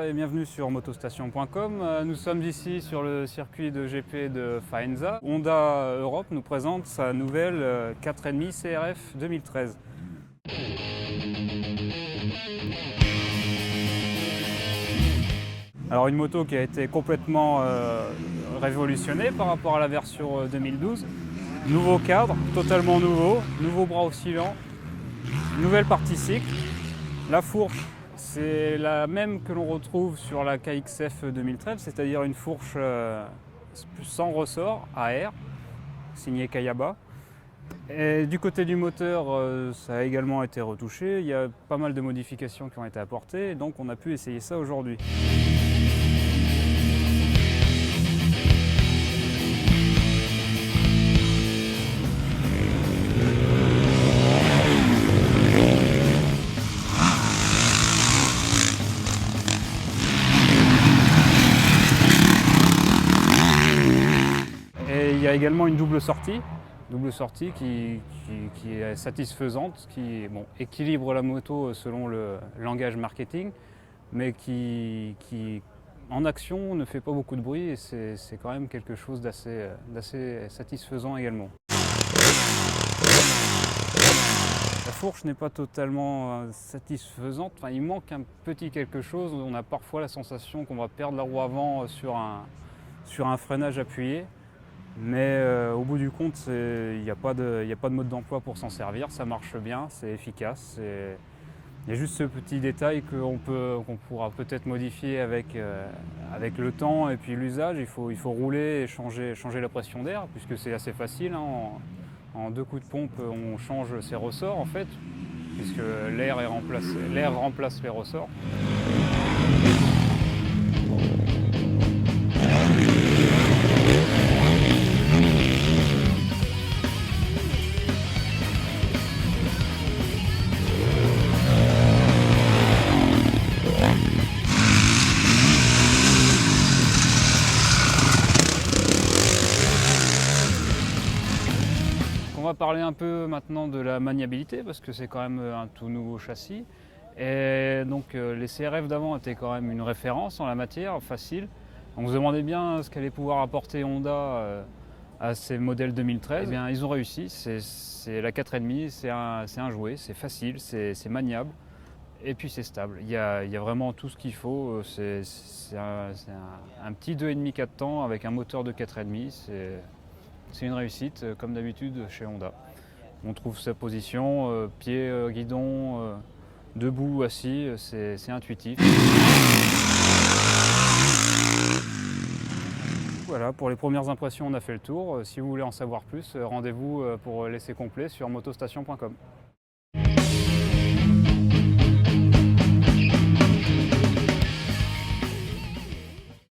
et bienvenue sur motostation.com. Nous sommes ici sur le circuit de GP de Faenza. Honda Europe nous présente sa nouvelle 4,5 CRF 2013. Alors une moto qui a été complètement révolutionnée par rapport à la version 2012. Nouveau cadre, totalement nouveau bras oscillant, nouvelle partie cycle. La fourche, c'est la même que l'on retrouve sur la KXF 2013, c'est-à-dire une fourche sans ressort à air, signée Kayaba. Et du côté du moteur, ça a également été retouché. Il y a pas mal de modifications qui ont été apportées, et donc on a pu essayer ça aujourd'hui. Et il y a également une double sortie qui est satisfaisante, qui équilibre la moto selon le langage marketing, mais qui en action ne fait pas beaucoup de bruit et c'est quand même quelque chose d'assez satisfaisant également. La fourche n'est pas totalement satisfaisante, enfin, il manque un petit quelque chose, on a parfois la sensation qu'on va perdre la roue avant sur un freinage appuyé. Mais au bout du compte, il n'y a pas de mode d'emploi pour s'en servir, ça marche bien, c'est efficace. Il y a juste ce petit détail qu'on pourra peut-être modifier avec le temps et puis l'usage. Il faut rouler et changer la pression d'air, puisque c'est assez facile. En 2 coups de pompe, on change ses ressorts en fait, puisque l'air remplace les ressorts. On va parler un peu maintenant de la maniabilité parce que c'est quand même un tout nouveau châssis. Et donc les CRF d'avant étaient quand même une référence en la matière, facile. On se demandait bien ce qu'allait pouvoir apporter Honda à ces modèles 2013. Eh bien, ils ont réussi, c'est la 4,5, c'est un jouet, c'est facile, c'est maniable et puis c'est stable. Il y a vraiment tout ce qu'il faut, c'est un petit 2,5 4 temps avec un moteur de 4,5. C'est une réussite, comme d'habitude chez Honda. On trouve sa position, pied, guidon, debout, assis, c'est intuitif. Voilà, pour les premières impressions, on a fait le tour. Si vous voulez en savoir plus, rendez-vous pour l'essai complet sur motostation.com.